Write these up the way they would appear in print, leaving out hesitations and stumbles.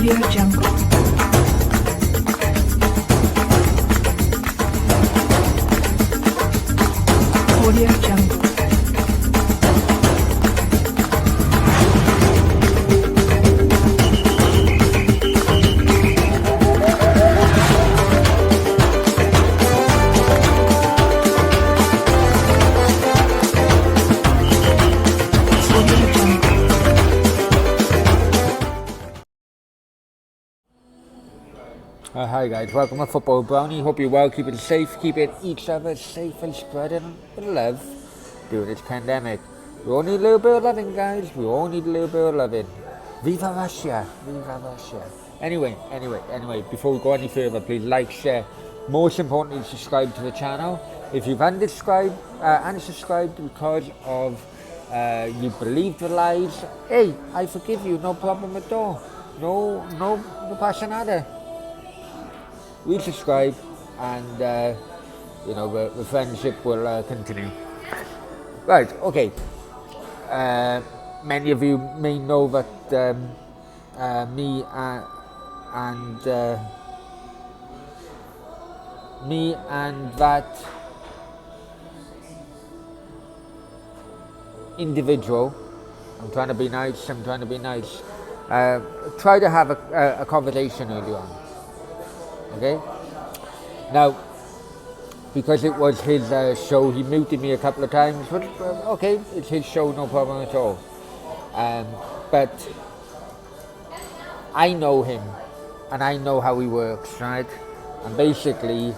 Audio Jungle. Audio Jungle. Hi guys, welcome to Football Brownie. Hope you're well, keep it safe, keeping each other safe and spreading the love during this pandemic. We all need a little bit of loving, guys. We all need a little bit of loving. Viva Russia! Viva Russia! Anyway, before we go any further, please like, share. Most importantly, subscribe to the channel. If you've unsubscribed because of you believe the lies, hey, I forgive you, no problem at all. No pasa nada. Resubscribe and the friendship will continue. Right, okay. Many of you may know that me and that individual, I'm trying to be nice, try to have a conversation early on. Okay. Now, because it was his show, he muted me a couple of times. But okay, it's his show, no problem at all. But I know him, and I know how he works, right? And basically,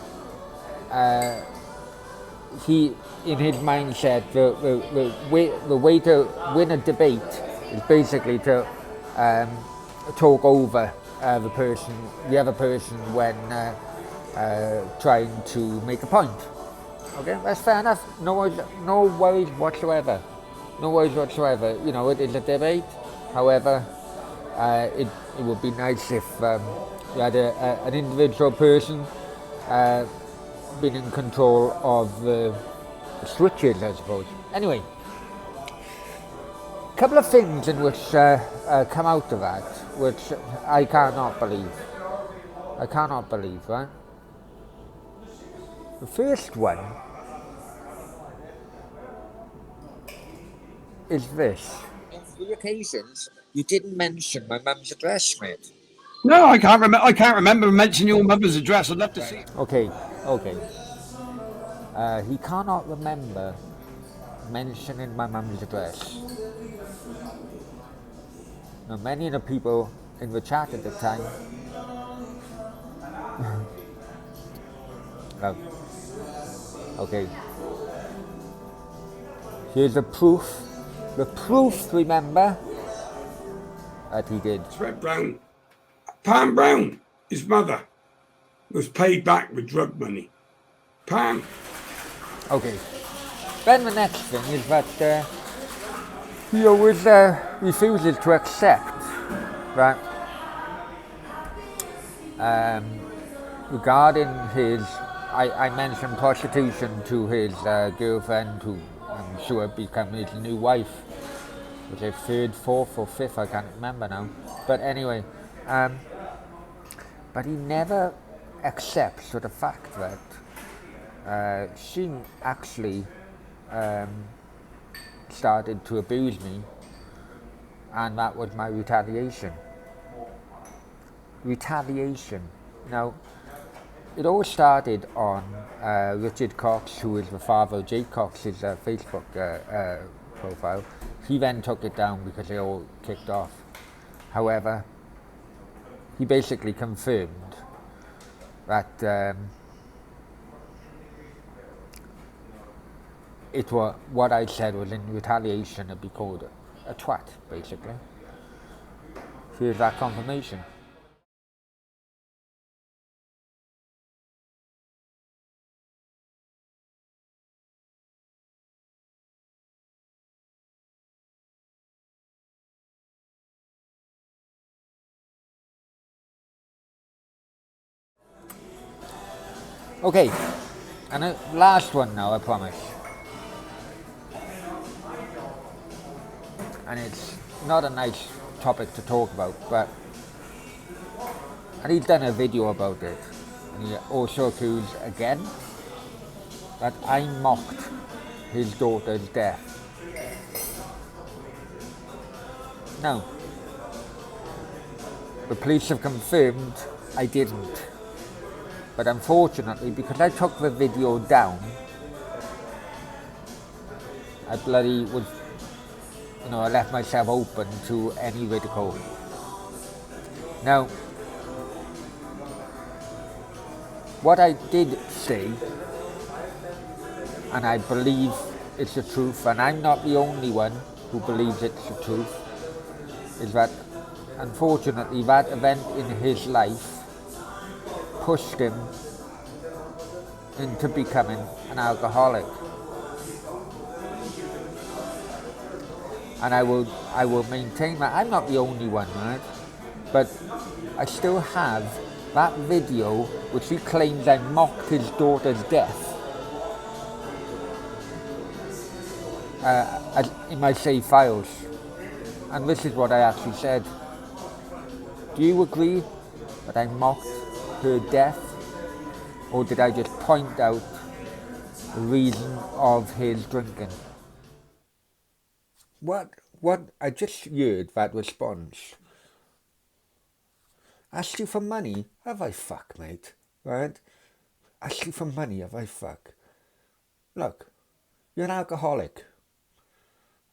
he, in his mindset, the way to win a debate is basically to talk over the other person when trying to make a point. Okay, that's fair enough. No worries whatsoever. You know, it is a debate. However, it would be nice if you had an individual person being in control of the switches, I suppose. Anyway, a couple of things in which come out of that, which I cannot believe, right? The first one is this. On 3 occasions, you didn't mention my mum's address, mate. No, I can't remember mentioning your mother's address. I'd love to see it. Okay. He cannot remember mentioning my mum's address. Now, many of the people in the chat at the time okay. Here's the proof. The proof, remember, that he did. Fred Brown, Pam Brown, his mother, was paid back with drug money. Pam. Okay. Then the next thing is that he always refuses to accept that regarding his, I mentioned prostitution to his girlfriend, who I'm sure become his new wife, which is 3rd, 4th or 5th, I can't remember now. But anyway, but he never accepts the fact that she actually started to abuse me, and that was my retaliation. Now, it all started on Richard Cox, who is the father of Jake Cox's Facebook profile. He then took it down because they all kicked off. However, he basically confirmed that it was what I said was in retaliation to be called a twat, basically. Here's that confirmation. Okay, and the last one now, I promise. And it's not a nice topic to talk about, but And he's done a video about it. And he also accused again that I mocked his daughter's death. Now, the police have confirmed I didn't. But unfortunately, because I took the video down, I bloody was, I left myself open to any ridicule. Now, what I did say, and I believe it's the truth, and I'm not the only one who believes it's the truth, is that unfortunately that event in his life pushed him into becoming an alcoholic. And I will maintain that I'm not the only one, right? But I still have that video which he claims I mocked his daughter's death in my save files. And this is what I actually said. Do you agree that I mocked her death? Or did I just point out the reason of his drinking? What I just heard that response. Asked you for money? Have I fuck, mate? Right? Asked you for money? Have I fuck? Look, you're an alcoholic.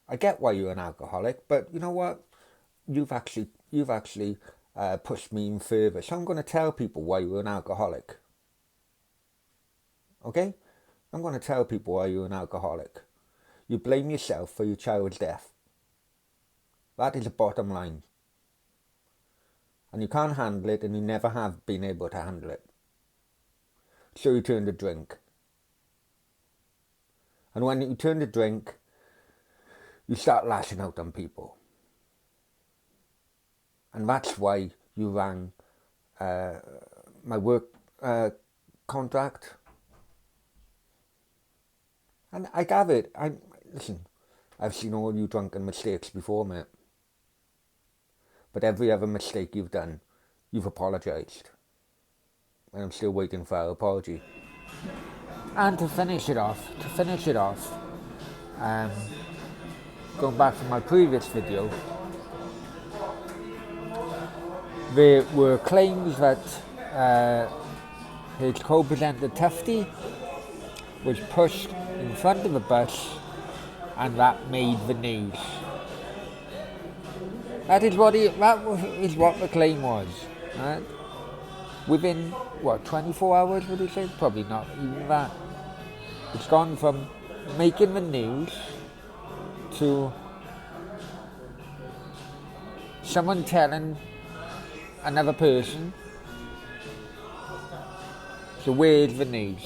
I get why you're an alcoholic, but you know what? You've actually pushed me in further. So I'm going to tell people why you're an alcoholic. Okay? I'm going to tell people why you're an alcoholic. You blame yourself for your child's death. That is the bottom line. And you can't handle it, and you never have been able to handle it. So you turn to drink. And when you turn to drink, you start lashing out on people. And that's why you rang my work contract. And I gather it. Listen, I've seen all you drunken mistakes before, mate. But every other mistake you've done, you've apologised. And I'm still waiting for our apology. And to finish it off, going back to my previous video, there were claims that his co-presenter Tufty was pushed in front of a bus and that made the news. That is what the claim was, right? Within 24 hours, would you say? Probably not even that. It's gone from making the news to someone telling another person. So where's the news?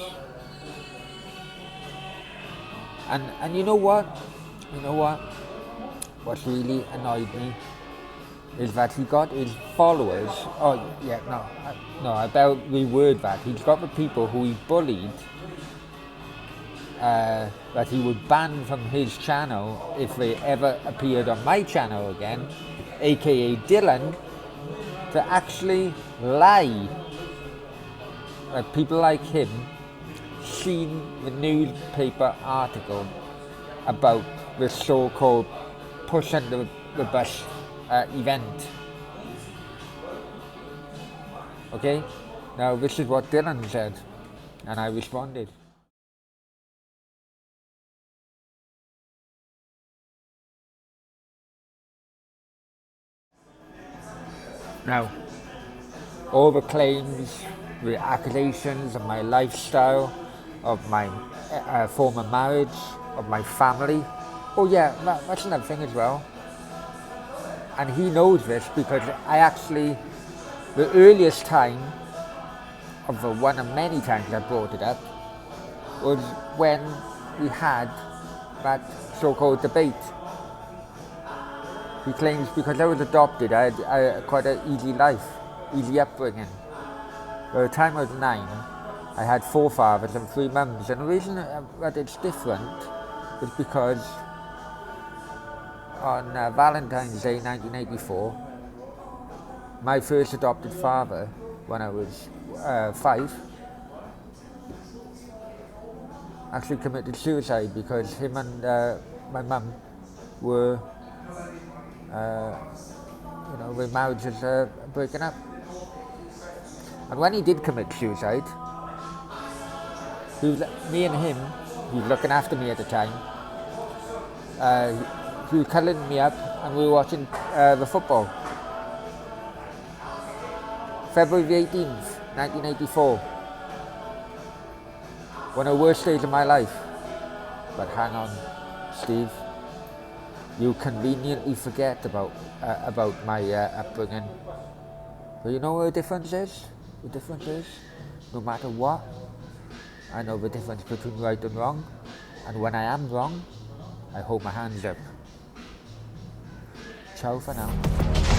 And you know what? What's really annoyed me is that he got his followers. I better reword that. He's got the people who he bullied, that he would ban from his channel if they ever appeared on my channel again, aka Dylan, to actually lie that people like him seen the newspaper article about the so-called push under the bus event. Okay, now this is what Dylan said, and I responded. Now, all the claims, the accusations of my lifestyle, of my former marriage, of my family. Oh yeah, that's another thing as well. And he knows this because the earliest time of the one of many times I brought it up was when we had that so-called debate. He claims because I was adopted, I had quite an easy life, easy upbringing. By the time I was 9, I had 4 fathers and 3 mums, and the reason that it's different is because on Valentine's Day 1984, my first adopted father when I was 5, actually committed suicide because him and my mum were, their marriages breaking up. And when he did commit suicide, me and him, he was looking after me at the time, he was cuddling me up and we were watching the football. February the 18th, 1984. One of the worst days of my life. But hang on, Steve. You conveniently forget about my upbringing. But you know what the difference is? The difference is, no matter what, I know the difference between right and wrong. And when I am wrong, I hold my hands up. Ciao for now.